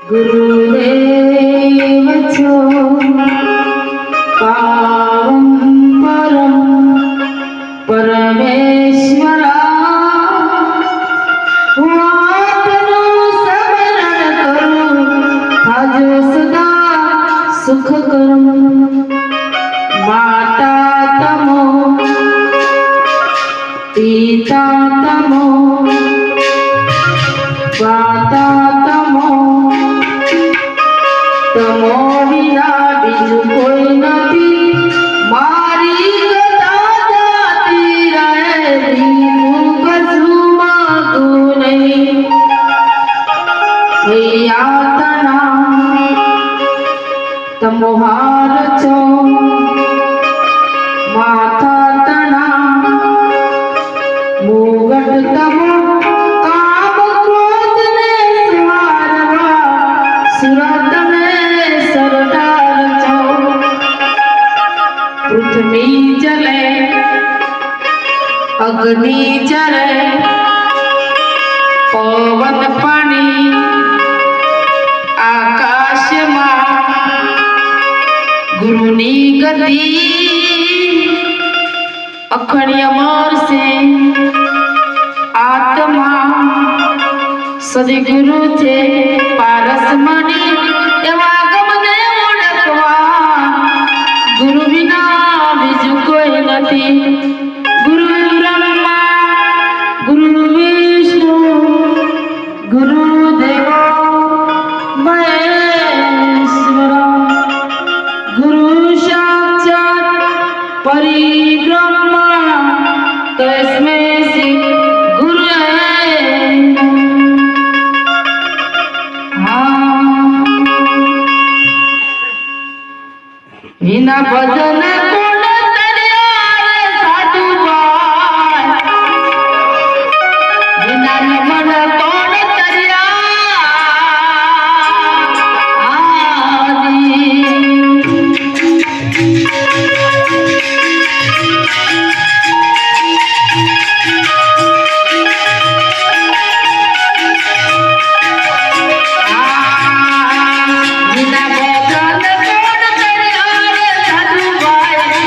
गुरुदेव छो पावन परम परमेश्वरा હું આપનું સ્મરણ કરું થાજો સદા સુખ કરમ માતા તમો પિતા તમો માતા તમો તમો વિના બીજું કોઈ નથી મારી ગદા જાતી રહે બીજું કશું માંગું નહીં હે યાતના તમો હાર છો માથા તણા મુગટ તમો કામ ક્રોધ ને સ્વારવા સુરત में सरदार छो पृथ्वी जले अग्नि जले पवन पानी आकाश में गुरुनी गति अखंड अमर से आत्मा सदगुरु છે પારસમણી એવા ગમને ઓળખવા ગુરુ વિના બીજું કોઈ નથી ગુરુ બ્રહ્મા ગુરુ વિષ્ણુ ગુરુ દેવો મહેશ્વર ગુરુ સાક્ષાત પરિબ્રહ્મ તસ્મૈ શ્રી વિના ભજન કોણ કર્યા રે સાધુભાઈ વિના નમન કોણ કર્યા આદિ વિના ભજન કોણ કર્યા રે સાધુભાઈ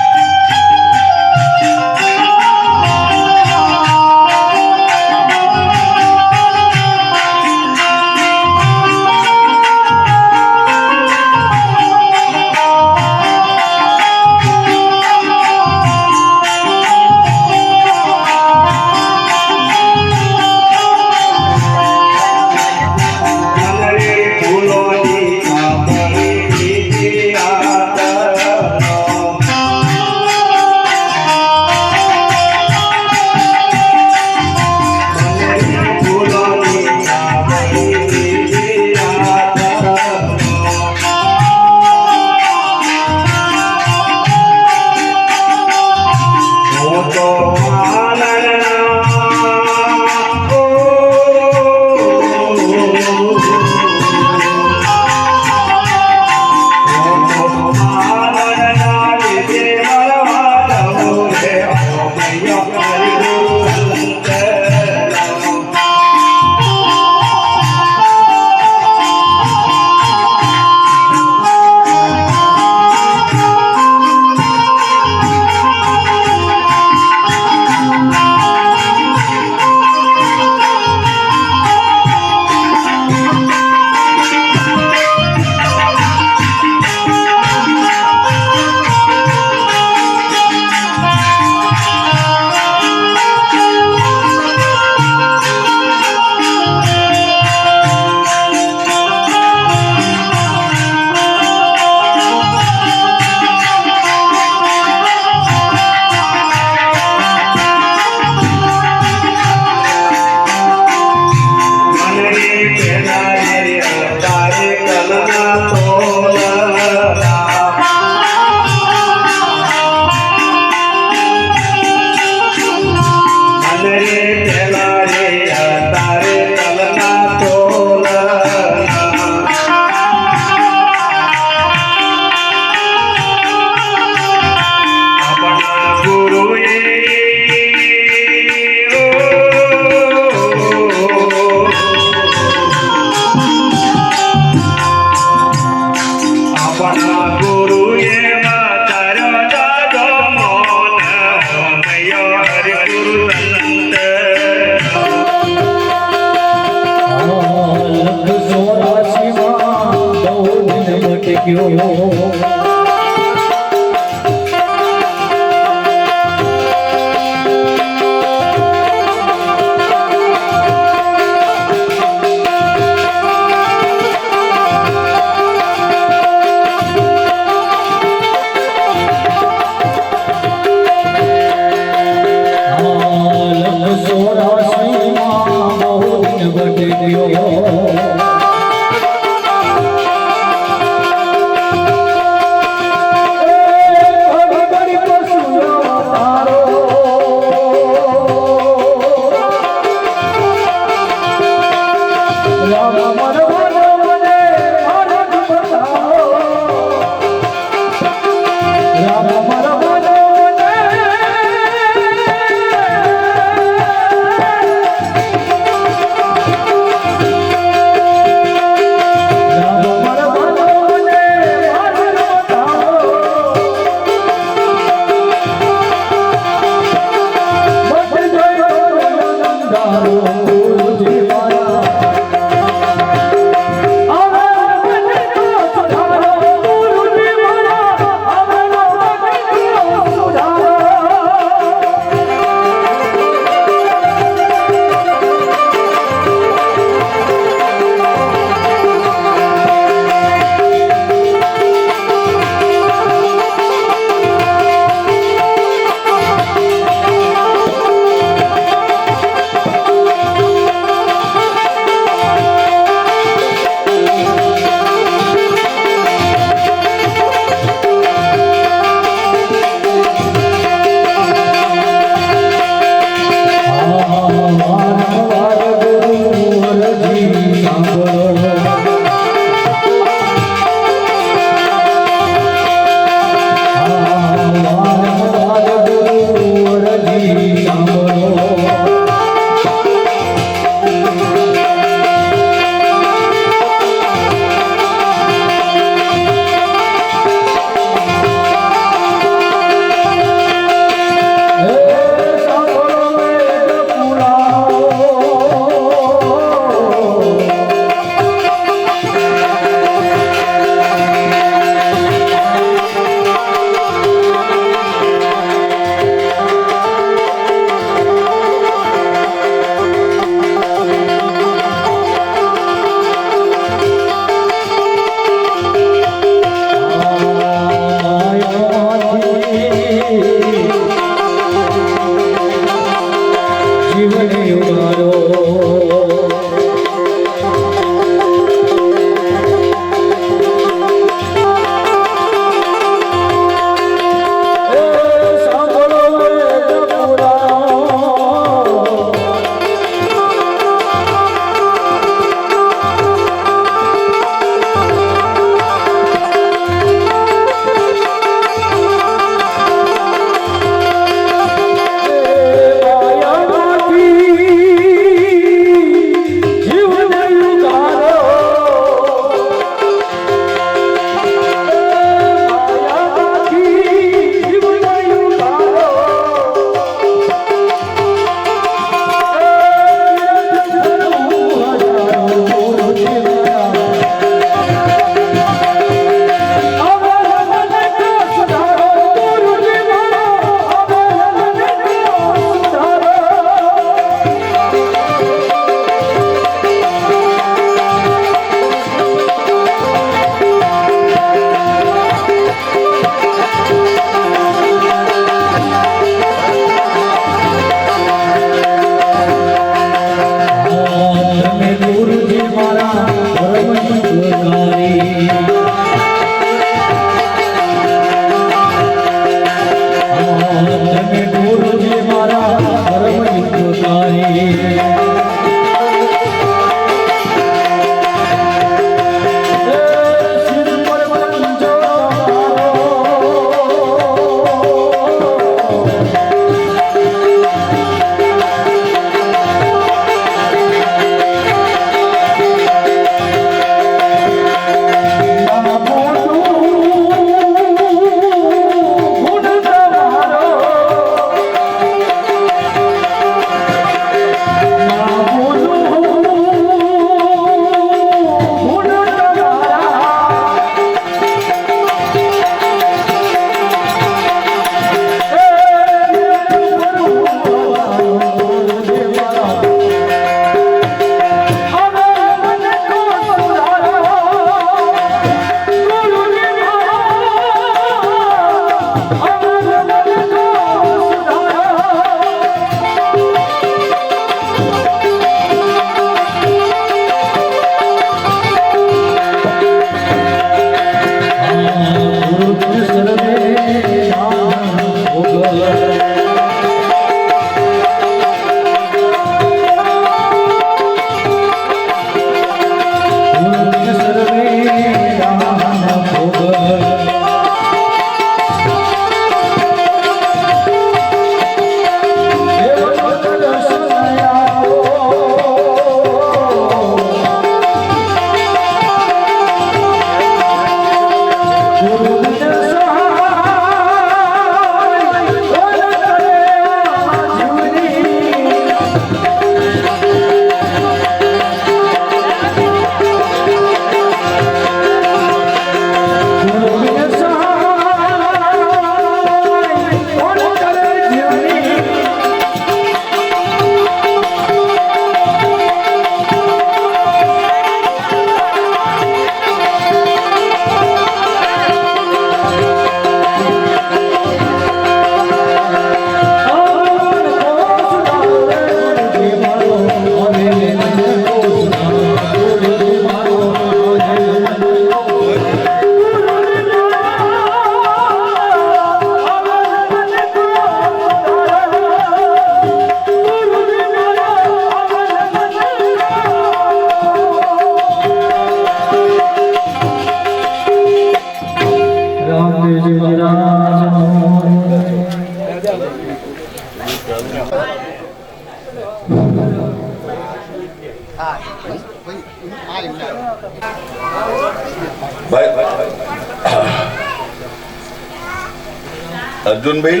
अर्जुनभाई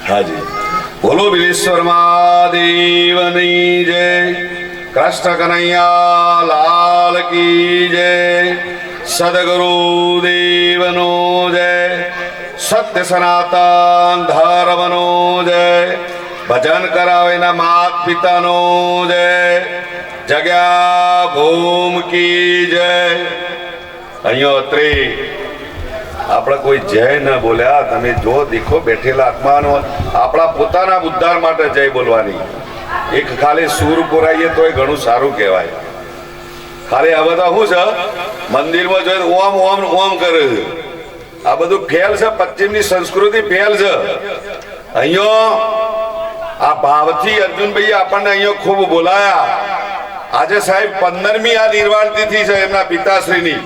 हाँ जी बोलो बिलेश्वर महादेवनी जय कृष्ण कन्हैया लाल की जय सदगुरु देवनो जय सत्य सनातन धर्मनो जय भजन करावे ना मात पिता नो जय जग्या भूम की जय अहियो अत्रे આપણે કોઈ જય ન બોલ્યા તમે જો દેખો બેઠેલા આત્માનો આપણા પોતાના ઉદ્ધાર માટે જય બોલવાની એક ખાલી સૂર પુરાઈએ તો એ ઘણું સારું કહેવાય ખાલી આ બધા શું છે મંદિરમાં જોઈ ઓમ ઓમ ઓમ કરે આ બધું ફેલ છે પશ્ચિમની સંસ્કૃતિ ફેલ છે અહીંયા આ ભાવથી અર્જુનભાઈ આપણને અહીંયા ખૂબ બોલાયા આજે સાહેબ 15મી આ નિર્વાણ તિથિ છે એમના પિતાશ્રીની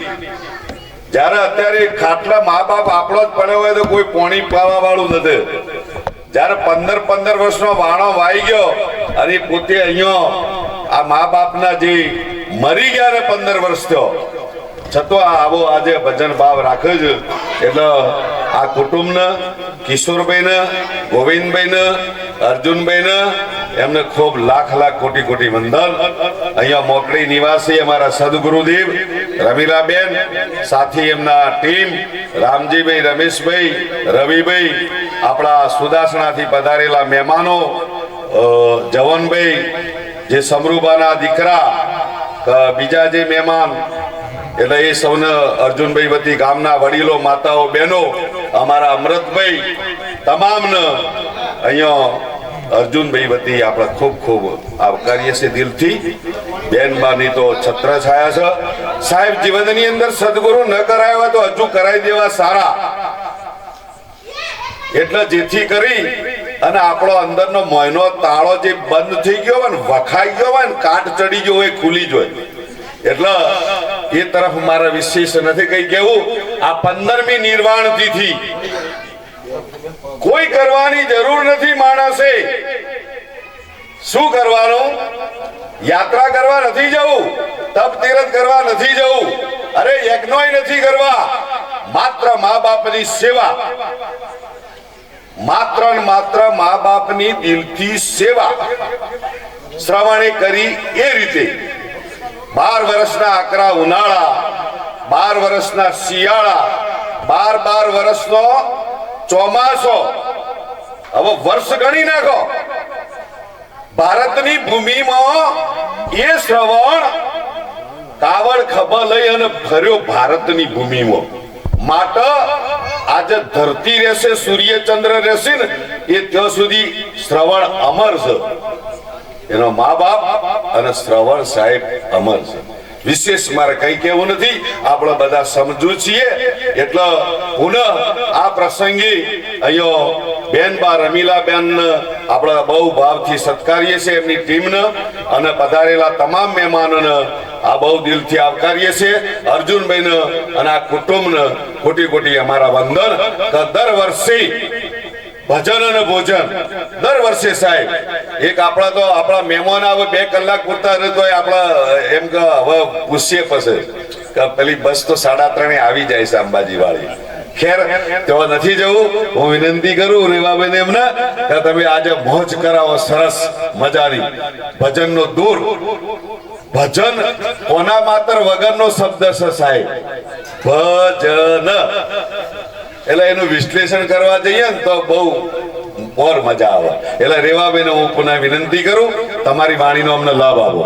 જ્યારે અત્યારે ખાટલા મા બાપ આપણો જ પડ્યો હોય તો કોઈ પોણી પાવા વાળું નથી જ્યારે 15 વર્ષનો વાણો વાઈ ગયો અને પોતે અહીંયા આ મા બાપના જે મરી ગયા ને 15 વર્ષ થયો છતો આવો આજે ભજન ભાવ રાખે છે એટલે આ કુટુંબને કિશોરભાઈને ગોવિંદભાઈને અર્જુનભાઈને એમને ખૂબ લાખ લાખ કોટી કોટી વંદન અહીંયા મોકળી નિવાસી અમારા સદગુરુદેવ રમીલાબેન સાથી એમના ટીમ રામજીભાઈ રમેશભાઈ રવિભાઈ આપણા સુદાસણાથી પધારેલા મહેમાનો જવનભાઈ જે સમરૂબાના દીકરા બીજા જે મહેમાન એટલે એ સૌને અર્જુનભાઈ વતી ગામના વડીલો માતાઓ બહેનો અમારા અમૃતભાઈ તમામને અહીંયા અર્જુનભાઈ વતી આપણે ખૂબ ખૂબ આવકારીએ છીએ દિલથી બેનબાની તો છત્ર છાયા છે સાહેબ જીવનની અંદર સદગુરુ ન કરાયા તો હજુ કરાવી દેવા સારા એટલે જેથી કરી અને આપણો અંદરનો મોયનો તાળો જે બંધ થઈ ગયો હોય ને વખાઈ ગયો હોય ને કાટ ચડી ગયો હોય ખુલી જોય એટલે એ તરફ મારા વિશેષ નથી કઈ કેવું આ 15મી નિર્વાણ તિથિ કોઈ કરવાની જરૂર નથી માણસે શું કરવાનું યાત્રા કરવા નથી જવું તપ તીરથ કરવા નથી જવું અરે યજ્ઞોય નથી કરવા માત્ર મા બાપની સેવા માત્ર ને માત્ર મા બાપની દિલથી સેવા શ્રવણે કરી એ રીતે 12 વર્ષના આકરા ઉનાળા 12 વર્ષના શિયાળા 12 વર્ષનો ચોમાસો હવે વર્ષ ગણી નાખો ભારતની ભૂમિમાં એ શ્રવણ કાવડ ખભા લઈ અને ફર્યો ભારતની ભૂમિમાં માટે આજે ધરતી રહેશે સૂર્ય ચંદ્ર રહેશે ને એ ત્યાં સુધી શ્રવણ અમર છે એનો મા બાપ અને શ્રવણ સાહેબ અમર છે વિશેષ મારે કઈ કહેવું નથી આપણે બધા સમજુ છીએ એટલે પુનઃ આ પ્રસંગે અહીંયા બેનબા રમીલાબેન આપણે બહુ ભાવથી સત્કારીએ છીએ એમની ટીમને અને પધારેલા તમામ મહેમાનોને આ બહુ દિલથી આવકારીએ છીએ. અર્જુનભાઈને અને આ કુટુંબને કોટી કોટી અમારા વંદન. કે દર વર્ષે ભજન અને ભોજન દર વર્ષે સાહેબ એક આપણા મહેમાન આવે 2 કલાક પૂરતા રહે તો આપણા એમ કે હવે પૂછીએ પછી કે પેલી બસ તો 3:30 આવી જાય છે અંબાજી વાળી. ખેર તેઓ નથી જવું. હું વિનંતી કરું રેવાબેન એમને કે તમે આજે મોજ કરાવો સરસ મજાની. ભજનનો દૂર ભજન કોના માત્ર વગરનો શબ્દ છે સાહેબ. ભજન એટલે એનું વિશ્લેષણ કરવા જઈએ ને તો બહુ ઓર મજા આવે. એટલે રેવાબેન હું પુનઃ વિનંતી કરું તમારી વાણીનો અમને લાભ આપો.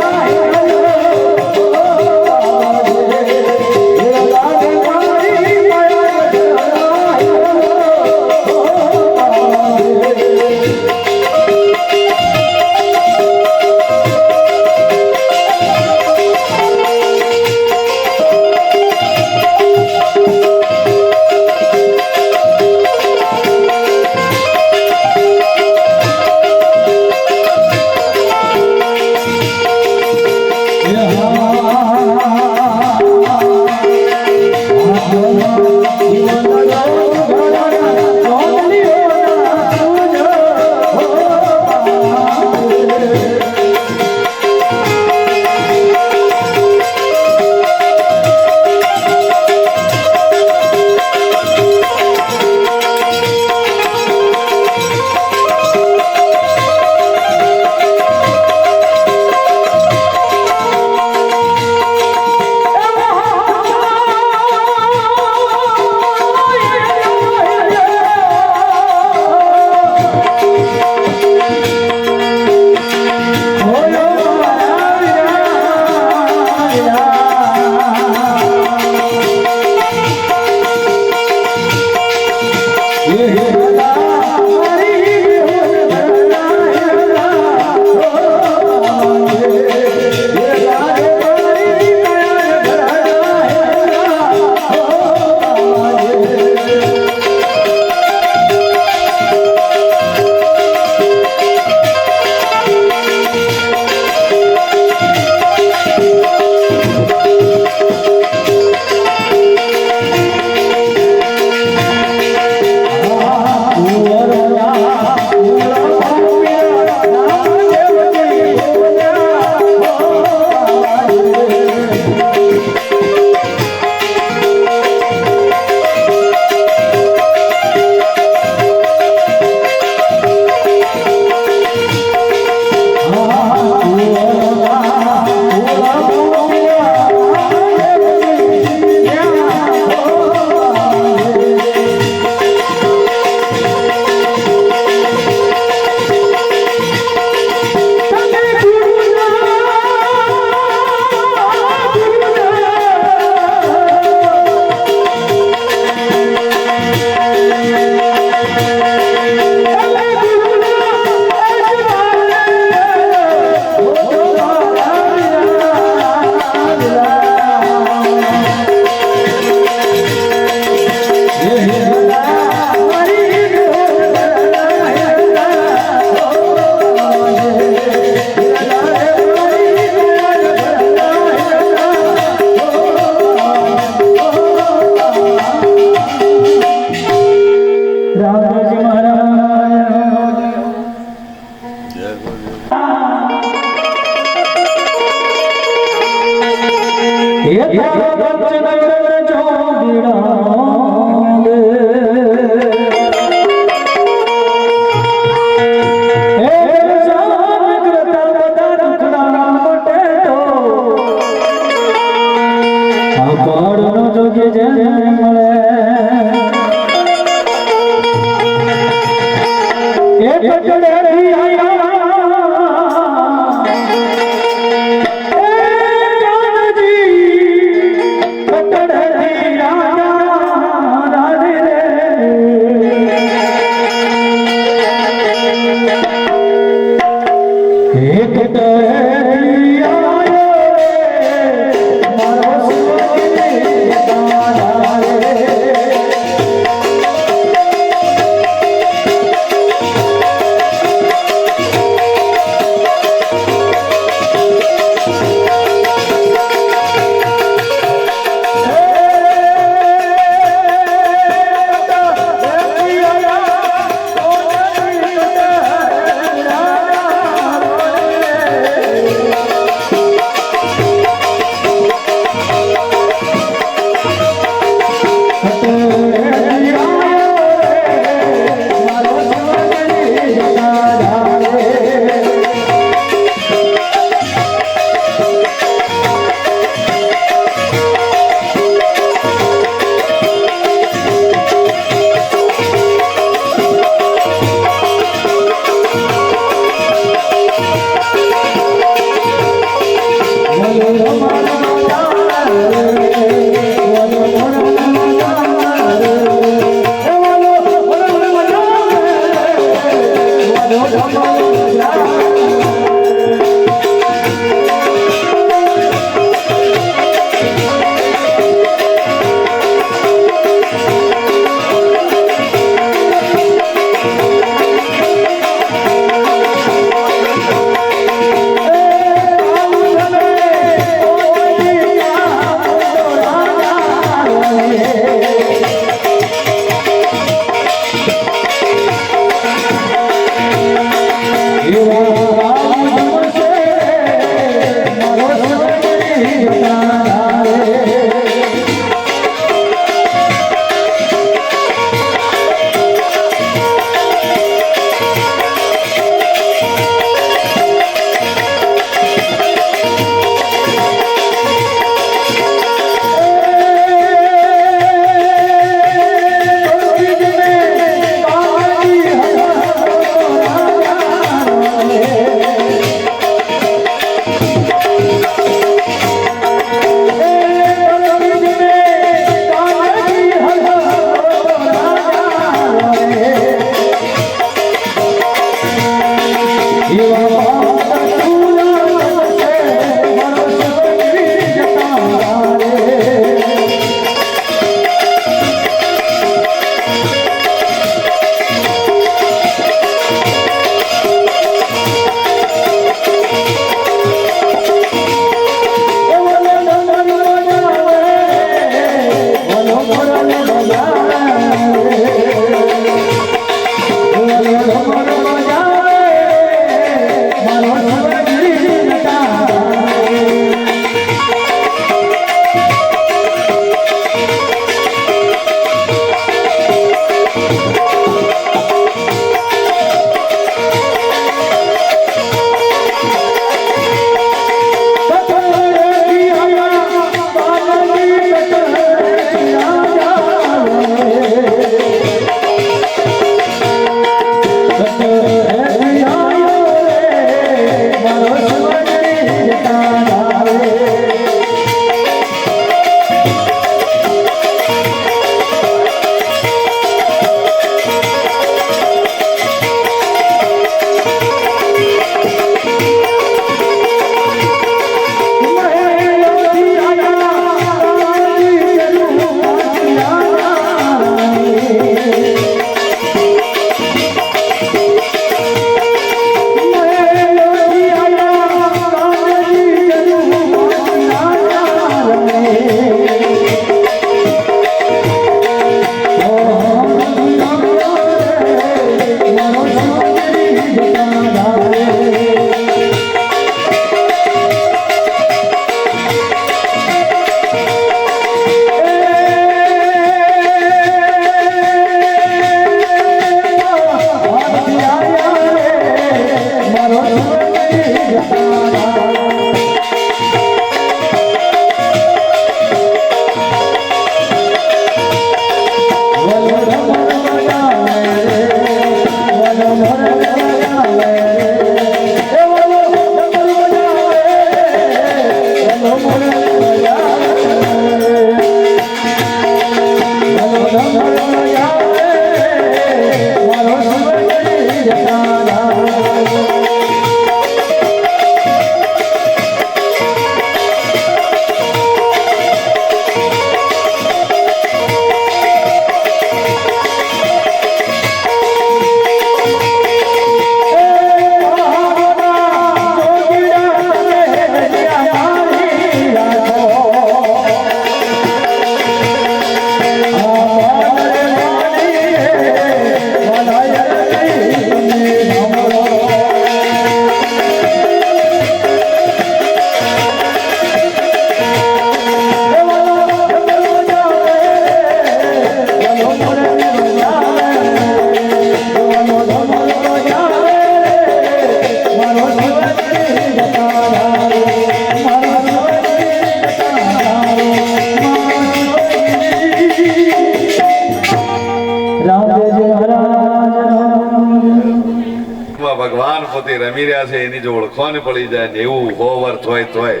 ભગવાન પોતે રમી રહ્યા છે એની જો ઓળખવાને પડી જાય ને એવું હોવર્થ હોય તોય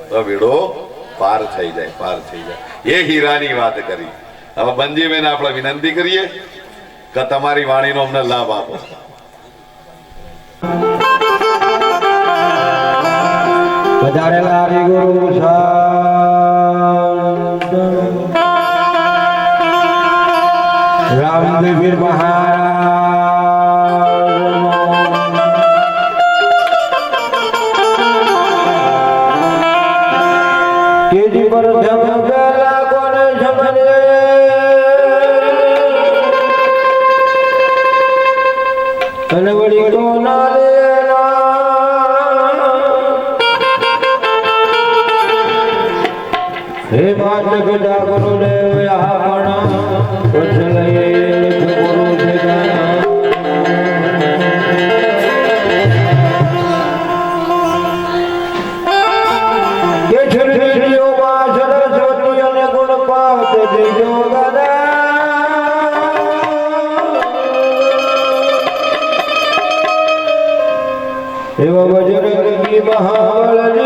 તો બેડો પાર થઈ જાય, પાર થઈ જાય. એ હીરાની વાત કરી. હવે બંજીબેન આપણે વિનંતી કરીએ કે તમારી વાણીનો અમને લાભ આપો. વધારેલા હરિગુરુ સંત રામદેવ મહારાજ કેજી પર જમગલા કોને જમલે અને વળી કોના હે માત પિતા ગુરુદેવ આપણ વચલય ગુરુ જગા કે છરીઓ માં સરસ્વતી અને ગુણપાત દેજો દાદા એવા બજરંગી મહાબળ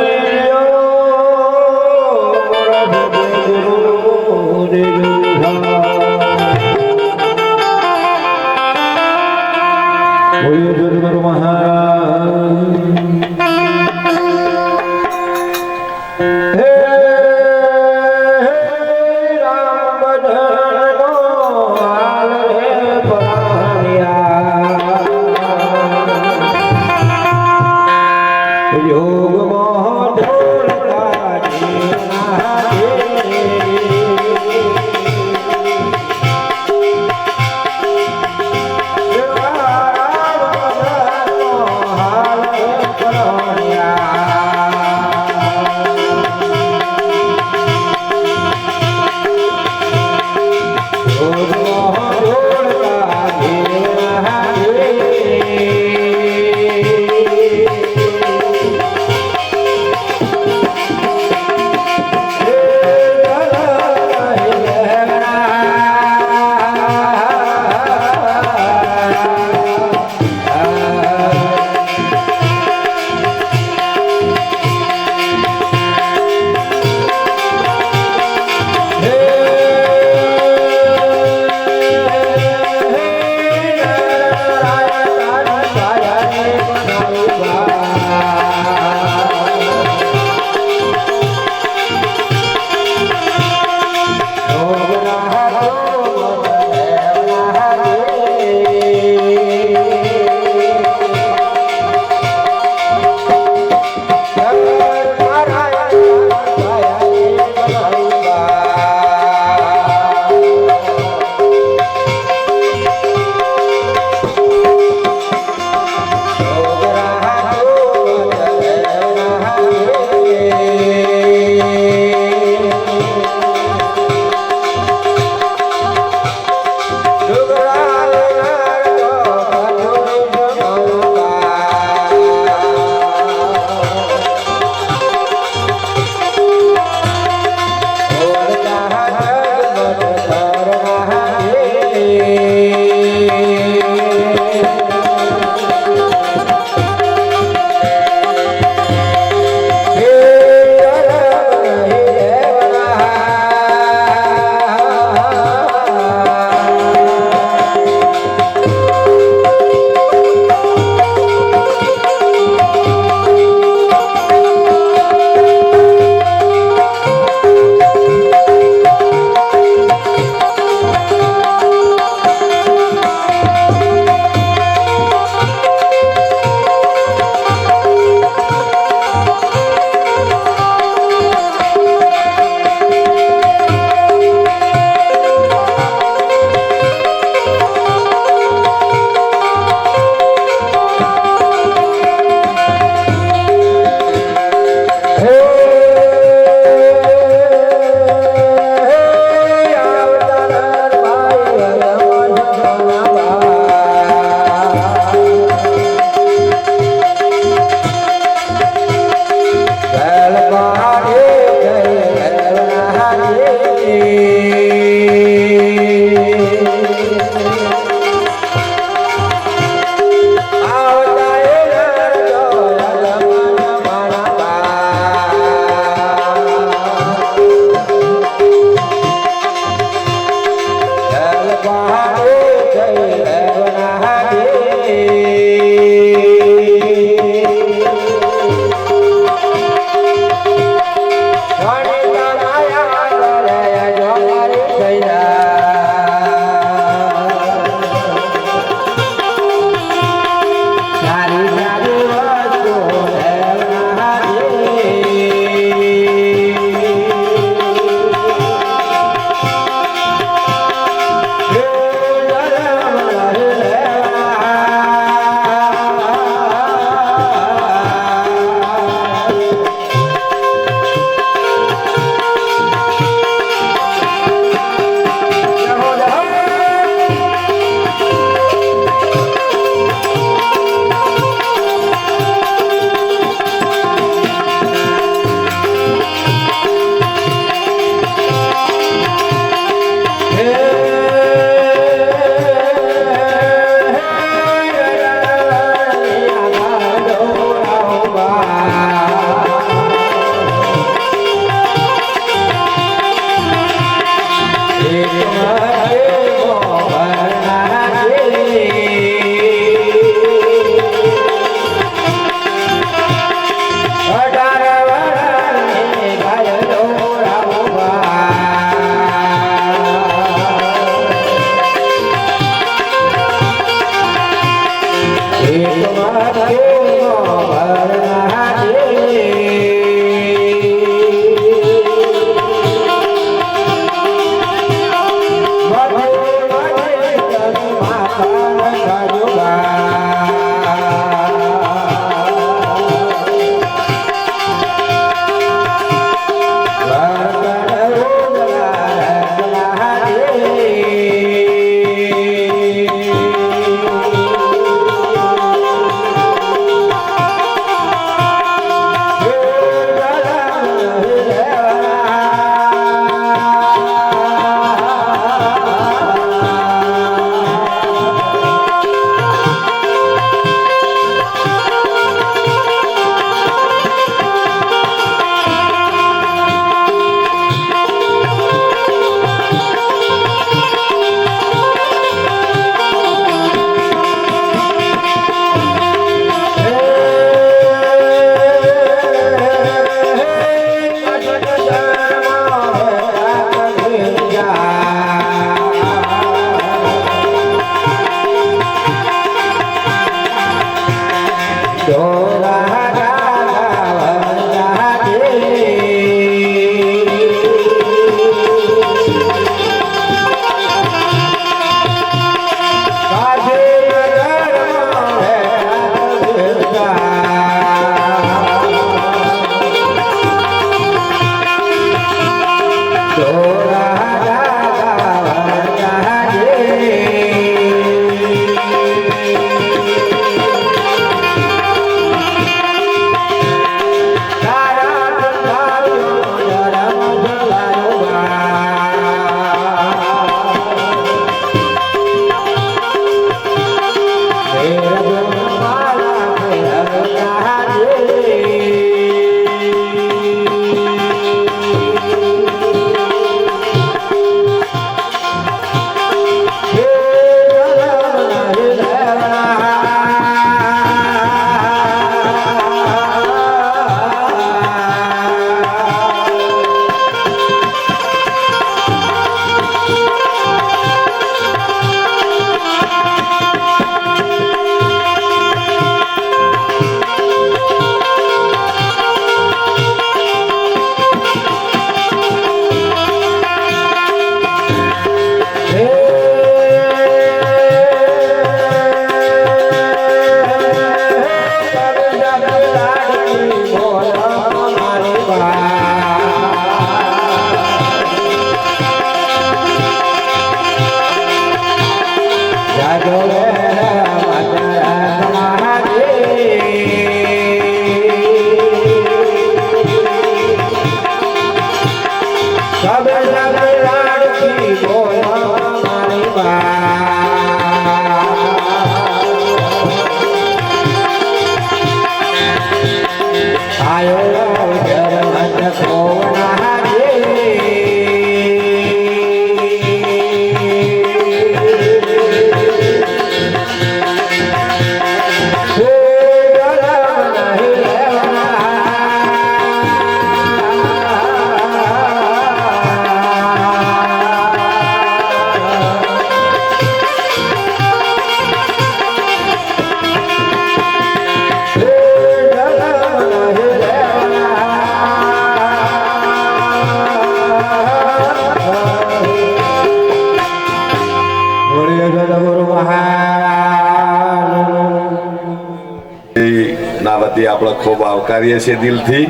નાવતી આપણે ખૂબ આવકારીએ છીએ દિલથી.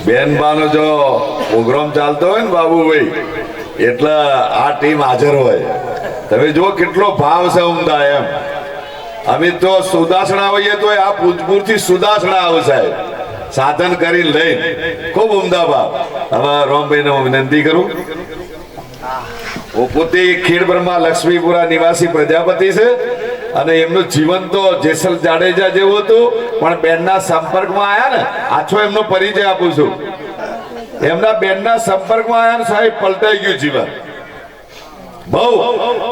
બેનબાનો જો પ્રોગ્રામ ચાલતો હોય ને બાબુભાઈ, એટલે આ ટીમ હાજર હોય. તમે જુઓ કેટલો ભાવ છે ઉમદા એમ. અમે તો સુદાસણા હોઈએ તો આ પૂજપુર થી સુદાસણા આવે સાહેબ, સાધન કરીને લઈને. ખૂબ ઉમદા ભાવ. હવે રોમભાઈને હું વિનંતી કરું. હું પોતે ખેડબ્રહ્મા લક્ષ્મીપુરા નિવાસી પ્રજાપતિ છે અને એમનું જીવન તો જેસલ જાડેજા જેવું હતું, પણ બેનના સંપર્કમાં આયા ને, આછો એમનો પરિચય આપું છું. એમના બેનના સંપર્કમાં આયા ને સાહેબ, પલટાઈ ગયું જીવન બહુ.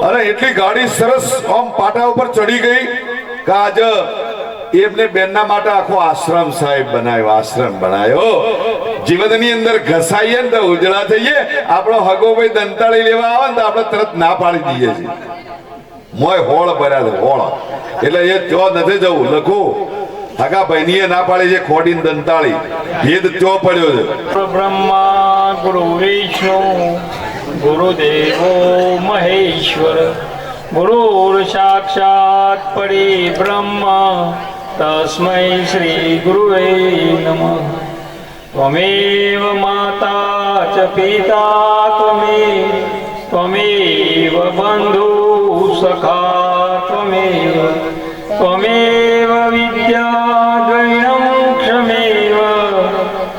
અને એટલી ગાડી સરસ આમ પાટા ઉપર ચડી ગઈ કે આજે એમને બેનના માટે આખો આશ્રમ સાહેબ બનાવ્યો, આશ્રમ બનાવ્યો. જીવનની અંદર ઘસાઈએ ને તો ઉજળા થઈએ. આપણો હગો ભાઈ દંતાળી લેવા આવે ને તો આપણે તરત ના પાડી દઈએ છીએ. મોય હોળ ભર્યા છે, હોળ. એટલે એ ત્યો નથી જવું લખું. હગા ભાઈ ના પાડી છે ખોડીને દંતાળી, ભેદ ત્યો પડ્યો છે. બ્રહ્મા ગુરુ વિષ્ણુ ગુરુદેવો મહેશ્વર ગુરુર સાક્ષાત પરિબ્રહ્મ તસ્મૈ શ્રી ગુરુવે નમઃ. ત્વમેવ માતા ચ પિતા ત્વમેવ બંધુ સખા ત્વમેવ વિદ્યા દ્વૈણમ ક્ષમેવ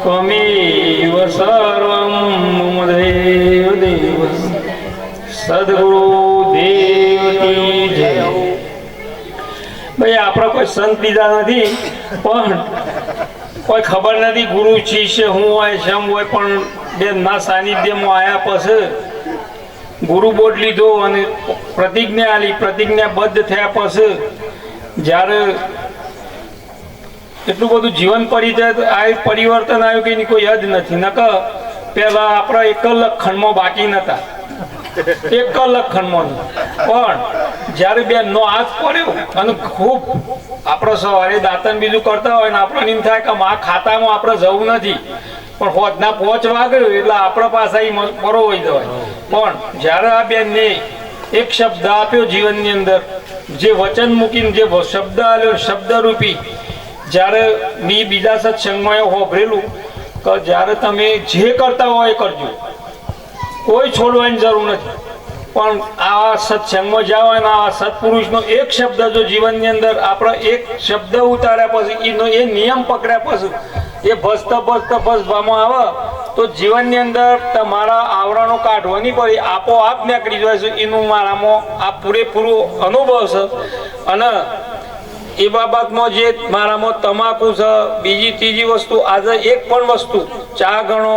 ત્વમેવ સર્વં મમ દેવ દેવ. સદગુરુ દેવ કી જય. ભાઈ આપણે કોઈ સંત બીજા નથી, પણ કોઈ ખબર નથી ગુરુ શિષ્ય હું હોય શમ હોય, પણ બેનના સાનિધ્યમાં આવ્યા પછી ગુરુ બોટ લીધો અને પ્રતિજ્ઞા આલી, પ્રતિજ્ઞાબદ્ધ થયા પછી જ્યારે એટલું બધું જીવન પરિચય પરિવર્તન આવ્યું કે એની કોઈ યાદ નથી. નકર પેલા આપણા એક લખણમાં બાકી નતા, એક લખણમાં. પણ જ્યારે બેનનો હાથ પડ્યો અને ખૂબ આપણે સવારે દાંતન બીજું કરતા હોય ને આપણને એમ થાય કે આ ખાતામાં આપણે જવું નથી, પણ હોદના 5 વાગ્યો એટલે આપણા પાસે પરો હોય જવાય. પણ જ્યારે આ બેનને એક શબ્દ આપ્યો જીવનની અંદર, જે વચન મૂકીને જે શબ્દ આપ્યો, શબ્દરૂપી, જ્યારે મેં બીજા સત્સંગમાં એવું હોભરેલું કે જ્યારે તમે જે કરતા હોય એ કરજો, કોઈ છોડવાની જરૂર નથી. પણ આવા સત્સંગમાં જાઓ અને આવા સત્પુરુષનો એક શબ્દ જો જીવનની અંદર આપણે એક શબ્દ ઉતાર્યા પછી એનો એ નિયમ પકડ્યા પછી એ ભસવામાં આવે તો જીવનની અંદર તમારા આવરણો કાઢવાની પડી આપોઆપ નીકળી જાય છે. એનું મારામાં આ પૂરેપૂરું અનુભવ છે. અને એ બાબતમાં જે મારામાં તમાકુ છે, બીજી ત્રીજી વસ્તુ, આજે એક પણ વસ્તુ ચા ગણો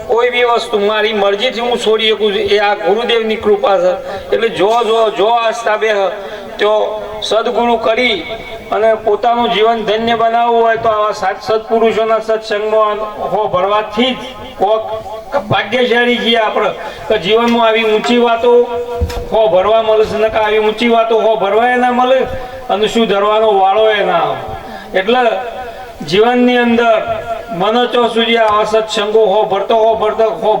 કોઈ બી વસ્તુ મારી મરજીથી હું છોડી શકું છું, એ આ ગુરુદેવની કૃપા છે. એટલે જો આસ્થા બે તો સદગુરુ કરી અને પોતાનું જીવન ધન્ય બનાવવું હોય તો આવા સત્પુરુષોના સત્સંગમાં ભરવાથી જ ભાગ્યશાળી છીએ આપણે કે જીવનમાં આવી ઊંચી વાતો ભરવા મળે છે. નકા આવી ઊંચી વાતો ભરવા એ ના મળે અને શું ધરવાનો વાળો એ ના આવે. એટલે જીવનની અંદર મને ચો સુધી આવા સત્સંગો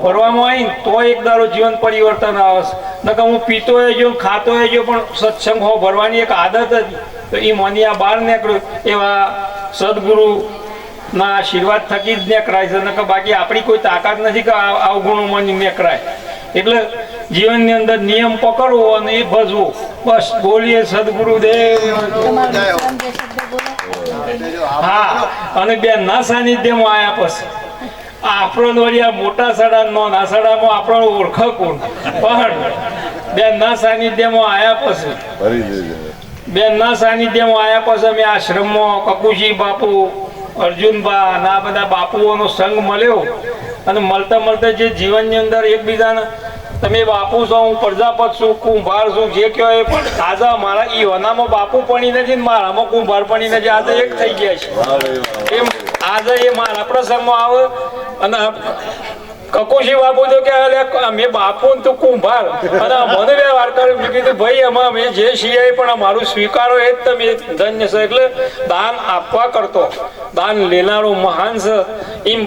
ભરવામાં આવી તો એક દારો જીવન પરિવર્તન આવે છે. નકર હું પીતો એ જો ખાતો એ જો પણ સત્સંગ ભરવાની એક આદત હતી તો એ મને આ બહાર નીકળ્યું. એવા સદગુરુ ના આશીર્વાદ થકી જ નીકળાય છે. નકર બાકી આપણી કોઈ તાકાત નથી કે અવગુણો મને નીકળાય. એટલે જીવનની અંદર નિયમ પકડવો અને એ ભજવો. બસ બોલીએ સદગુરુદેવ. હા, અને બેન ના સાનિધ્યમાં આવ્યા પછી આપણો વળી મોટા સાડા નાના સાડામાં આપણો ઓળખ કોણ, પણ બેન ના સાનિધ્યમાં આવ્યા પછી અમે આશ્રમમાં કકુજી બાપુ, અર્જુનબા અને આ બધા બાપુઓનો સંગ મળ્યો અને મળતા જે જીવનની અંદર એકબીજાને તમે બાપુ છો, હું પ્રજાપત છું, કુંભાર છું, જે કહો એ, પણ આજે મારા ઈ વનામાં બાપુ પણી નથી ને મારામાં કુંભાર પણી નથી. આજે એક થઈ ગયા છે. એમ આજે એ મારા પ્રસંગમાં આવે અને કકુશી બાપુ તો કે અમે બાપુ ને તું કુંભાર અને મને વ્યવહાર કર્યો. મેં કીધું ભાઈ અમે જે છીએ પણ અમારું સ્વીકારો એ જ તમે ધન્ય છે. એટલે દાન આપવા કરતો દાન લેનારો મહાન છે. એમ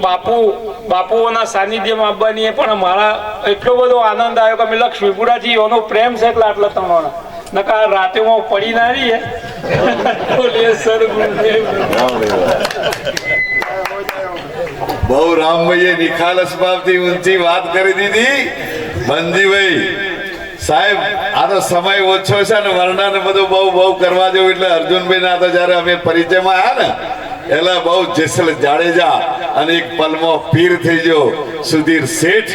બાપુઓના સાનિધ્યમાં આવવાની એ પણ અમારા એટલો બધો આનંદ આવ્યો કે અમે લક્ષ્મીપુરાથી એનો પ્રેમ છે એટલે આટલા તમારા નકા રાતે હું પડી ના રહીએ. સર બહુ રામભાઈએ નિખાલસ ભાવથી ઊંચી વાત કરી દીધી. બંજીભાઈ સાહેબ, આ તો સમય ઓછો છે ને વર્ણન બધું બહુ કરવા જેવું. એટલે અર્જુનભાઈ ના તો જયારે અમે પરિચયમાં આવ્યા ને એટલે બહુ જેસલ જાડેજા અને એક પલમાં પીર થઈ ગયો સુધીર શેઠ.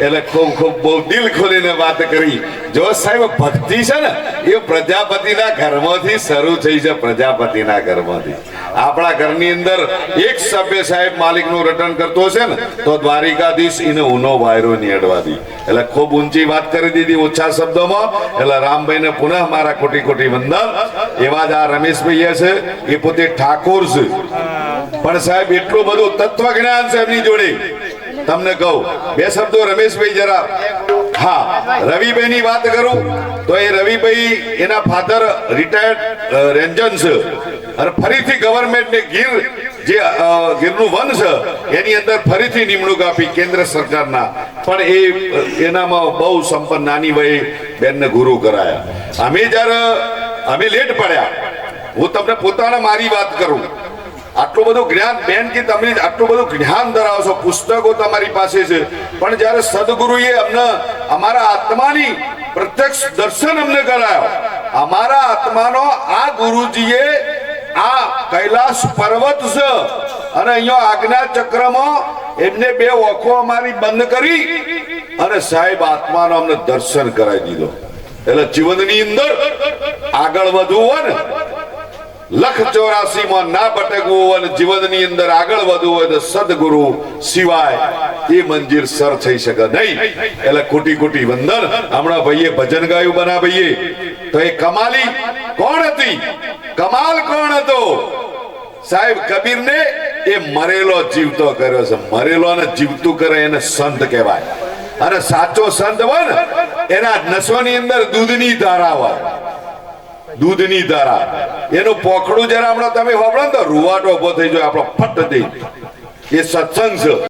એટલે ખૂબ બહુ દિલ ખોલીને વાત કરી. જો સાહેબ ભક્તિ છે ને એ પ્રજાપતિના ઘરમાંથી શરૂ થઈ છે. પ્રજાપતિના ઘરમાંથી આપણા ઘરની અંદર એક સભ્ય સાહેબ માલિકનું રટન કરતો હશે ને તો દ્વારિકાધીશ એને ઉનો વાયરો ની અડવાદી. એટલે ખૂબ ઊંચી વાત કરી દીધી ઓછા શબ્દોમાં. એટલે રામભાઈને પુનઃ મારા કોટી વંદન. એવા જ આ રમેશભાઈ છે, એ પોતે ઠાકોર છે પણ સાહેબ એટલું બધું તત્વજ્ઞાન છે એમની જોડે. તમને કહું બે શબ્દો રમેશભાઈ જરા. હા, રવિભાઈ ની વાત કરું તો એ રવિભાઈ એના ફાધર રિટાયર્ડ રેન્જર છે અને ફરીથી ગવર્મેન્ટ ને ગીરનું વન છે એની અંદર ફરીથી નિમણૂક આપી કેન્દ્ર સરકારના. પણ એનામાં બહુ સંપન્ન નાની વયે બેનને ગુરુ કરાયા. અમે લેટ પડ્યા. હું તમને પોતાના મારી વાત કરું. આટલું બધું જ્ઞાન બેન કે તમે આટલું બધું જ્ઞાન ધરાવો છો, પુસ્તકો તમારી પાસે છે, પણ જ્યારે સદગુરુએ અમને અમારા આત્માની પ્રત્યક્ષ દર્શન અમને કરાયો. અમારા આત્માનો આ ગુરુજીએ આ કૈલાસ પર્વત છે અને અહીંયા આજ્ઞા ચક્રમાં એમને બે ઓખો અમારી બંધ કરી અને સાહેબ આત્માનો અમને દર્શન કરાવી દીધો. એટલે જીવનની અંદર આગળ વધવું હોય ને, 184 માં ના ભટકવું હોય અને જીવનની અંદર આગળ વધવું હોય તો સદગુરુ સિવાય એ મંજિર સર થઈ શકે નહીં. એટલે કોટી વંદન. હમણાં ભાઈએ ભજન ગાયું બના ભાઈએ તો એ કમાલી કોણ હતી? કમાલ કોણ હતો? સાહેબ કબીરને એ મરેલો જીવતો કર્યો છે. મરેલો ને જીવતું કરે એને સંત કહેવાય. અને સાચો સંત હોય ને એના નસોની અંદર દૂધની ધારા હોય. દૂધની ધારા એનું પોખડું જરા હમણાં તમે વાપરો ને તો રૂવાટો ઉભો થઈ જાય આપણો ફટ દઈ. એ સત્સંગ છે.